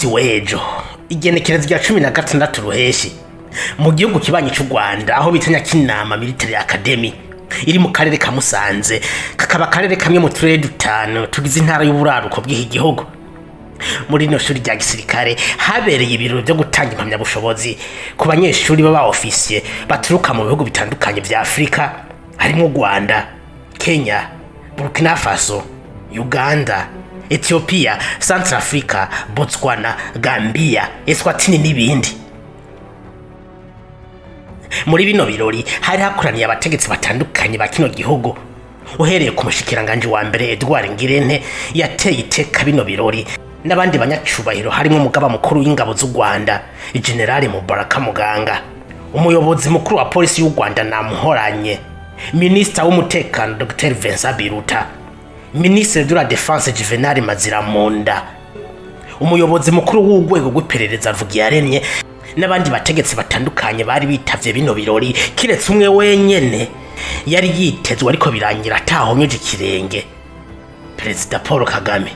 munsi w'ejo igenekerezo rya 16 ruheshi mu gihugu kibanyi cy'u Rwanda aho bitanya kinama military academy iri mu karere ka Musanze kakaba karere kamwe mu turere dutanu tugize intara y'uburaruko bw'iki gihugu. Muri no shuri rya gisirikare habereye ibirori byo gutanga impamyabushobozi ku banyeshuri baba officiers baturuka mu bihugu bitandukanye vya Afrika harimo Rwanda, Kenya, Burkina Faso, Uganda, Ethiopia, Central Africa, Botswana, Gambia, Eswatini n'ibindi. Muri bino birori hari hakoraniye abategetsi batandukanye ba kino gihugu uhereye ku mushikiranganje wa mbere Edouard Ngirente yateye iteka bino birori n'abandi banyacubahiro harimo umugaba mukuru w'ingabo z'u Rwanda General Mubaraka Muganga, umuyobozi mukuru wa polisi y'u Rwanda Namuhoranye, Minister w'umutekano Dr Vincent Biruta, Ministre de la Défense Juvenal Maziramunda, umuyobozi mukuru w'urwego rw'iperereza Vugiyaremye n'abandi bategetsi batandukanye bari bitavye bino birori kiretse umwe wenyene yari yitezwe ariko birangira atahonyeje ikirenge, Perezida Paul Kagame.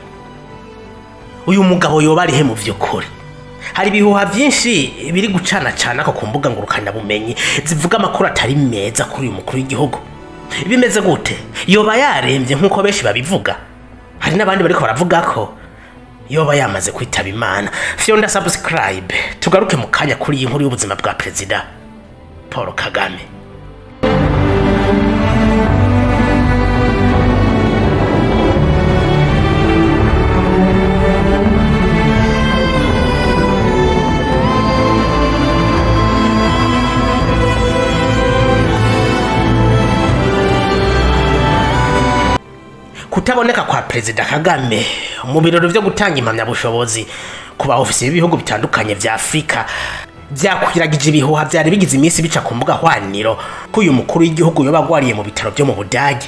Uyu mugabo yoba ari he mu vy'ukuri? Hari ibihuha byinshi biri gucana ko ku mbuga ngurukana bumenyi zivuga amakuru atari meza kuri uyu mukuru w'igihugu. Bimeze gute? Yoba yaremvye nkuko beshi babivuga? Hari n'abandi bariko baravuga ko yoba yamaze kwitaba Imana. Fyonda subscribe tugaruke mu kanya kuri iyi nkuru y'ubuzima bwa Perezida Paul Kagame. Kutaboneka kwa Perezida Kagame mu birori byo gutanga impamyabushobozi ku ba officiers b'ibihugu bitandukanye vya Afrika byakwiragije ibihuha byari bigize iminsi bica ku mbuga hwaniro ko uyu mukuru w'igihugu yoba gwariye mu bitaro byo mu Budage.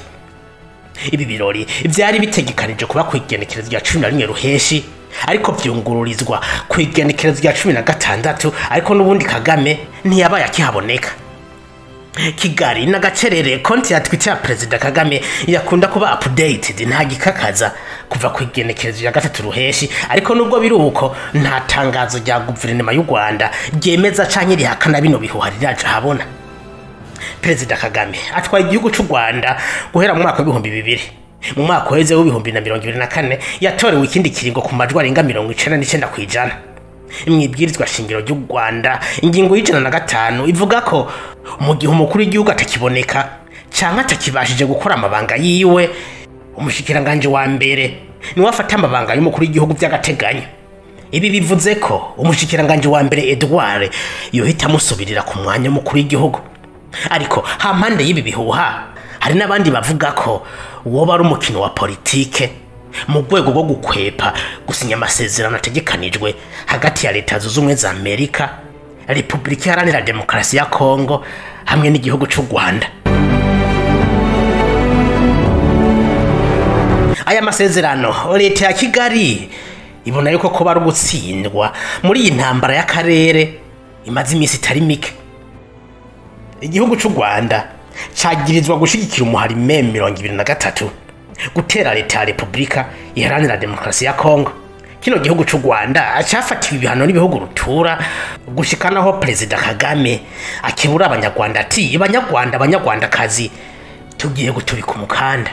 Ibi birori byari bitegekanije kuba kwigenekerezo rya 11 ruheshi ariko byungururizwa kwigenekerezo rya 16 ariko n'ubundi Kagame ntiyabaye akihaboneka. Kigali n'agacerere konti ya Twitter ya Perezida Kagame yakunda kuba updated nta gikakaza kuva kwigenekerezo ya 3 ruheshi ariko nubwo biruko nta tangazo rya guverinoma y'u Rwanda ryemeza canke rihakana bino bihuha riraje habona. Perezida Kagame atwaye igihugu cy'u Rwanda guhera mu mwaka wa 2000 mu mwaka weze wa 2024 yatorewe ikindi kiringo ku majwi arenga 99 kwijana. Imwibwirizwa shingiro ry'u Rwanda ingingo y'105 ivuga ko mu gihe umukuru w'igihugu atakiboneka canke atakibashije gukora amabanga yiwe umushikiranganje wa mbere ni wafata amabanga y'umukuru w'igihugu by'agateganyo. Ibi bivuze ko umushikiranganje wa mbere Edouard yohita musubirira ku mwanya w'umukuru w'igihugu. Ariko hampande y'ibi bihuha hari n'abandi bavuga ko woba ari umukino wa politike mu rwego rwo gukwepa gusinya amasezerano ategekanijwe hagati ya Leta Zunze Ubumwe za Amerika, Repubulika Iharanira Demokarasi ya Kongo hamwe n'igihugu cy'u Rwanda. Aya masezerano Leta ya Kigali ibona yuko ko bari gutsindwa muri iyi ntambara y'akarere imaze iminsi itari mike. Igihugu cy'u Rwanda cagirizwa gushigikira umuhari M23 gutera Leta ya Repubulika Iharanira Demokarasi ya Kongo. Kino gihugu cy'u Rwanda acafatiwe ibihano n'ibihugu rutura gushikanaho Perezida Kagame akibura abanyarwanda ati abanyarwandakazi tugiye gutubika umukanda.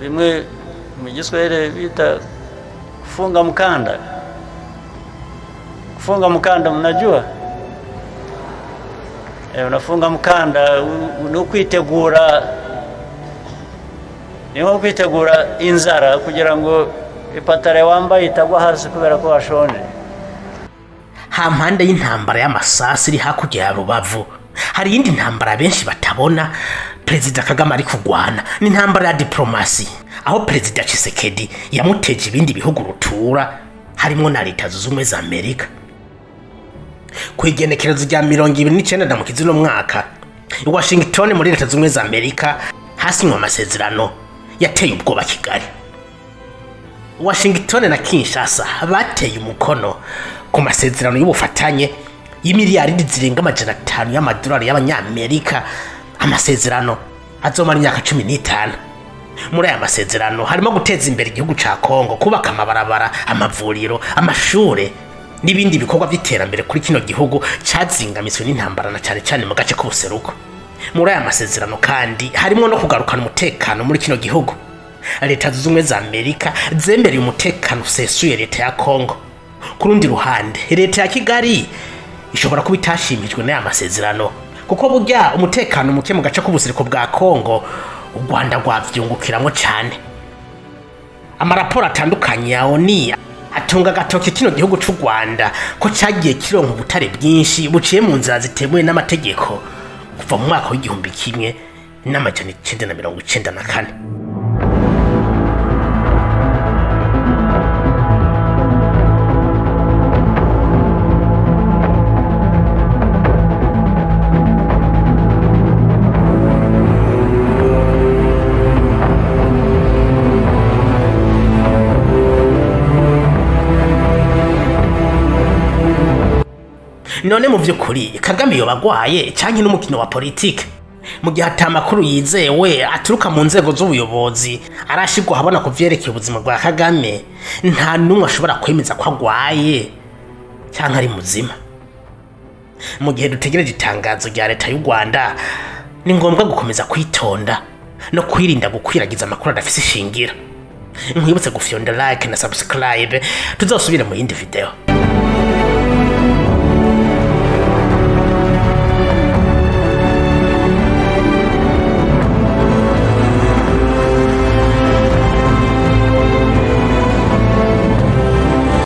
Bimwe mu Giswahili bita kufunga mkanda. Kufunga mkanda mnajua? Unafunga mkanda ukwitegura niho kwitegura inzara kugira ngo ipatare wambaye itagwa hasi kubera ko washonje. Hampande y'intambara y'amasasi iri hakurya ya Rubavu hari indi ntambara benshi batabona Perezida Kagame ari kugwana ni intambara ya diplomasi aho Perezida Tshisekedi yamuteje ibindi bihugu rutura harimo na Leta Zunze Ubumwe za Amerika. Kwigenekerezo rya 29 mu kizino mwaka i Washington muri Leta Zunze Ubumwe za Amerika hasinywa amasezerano yateye ubwoba Kigali. Washington na Kinshasa bateye umukono ku masezerano y'ubufatanye y'imiliyaridi zirenga $500 y'amadolari y'abanyamerika. Amasezerano azomara imyaka 15. muri aya masezerano harimo guteza imbere igihugu ca Kongo, kubaka amabarabara, amavuriro, amashure n'ibindi bikorwa by'iterambere kuri kino gihugu cazingamiswe n'intambara na cyane cyane mu gace k'ubuseruko. Muri aya masezerano kandi harimo no kugarukana umutekano muri kino gihugu. Leta zunze ubumwe za Amerika zemereye umutekano usesuye leta ya Kongo. Ku rundi ruhande leta ya Kigali ishobora kuba itashimijwe n'aya masezerano kuko burya umutekano muke mu gace k'ubuseruko bwa Kongo u Rwanda rwavyungukiramo cyane. Amaraporo atandukanye ya ONU atunga gatoke kino gihugu c'u Rwanda ko cagiye kironka ubutare bwinshi buciye mu nzira zitemewe n'amategeko kuva mu mwaka w'igihumbi kimwe n'amajana 1994. None mu vy'ukuri Kagame yoba agwaye canke n'umukino wa politike? Mu gihe ata makuru yizewe aturuka mu nzego z'ubuyobozi arashirwa habona ku vyerekeye ubuzima bwa Kagame, nta numwe ashobora kwemeza ko agwaye canke ari muzima. Mu gihe dutegereje itangazo rya leta y'u Rwanda, ni ngombwa gukomeza kwitonda no kwirinda gukwiragiza amakuru adafise ishingiro. Nkwibutse gufyonda like na subscribe, tuzosubire mu yindi video.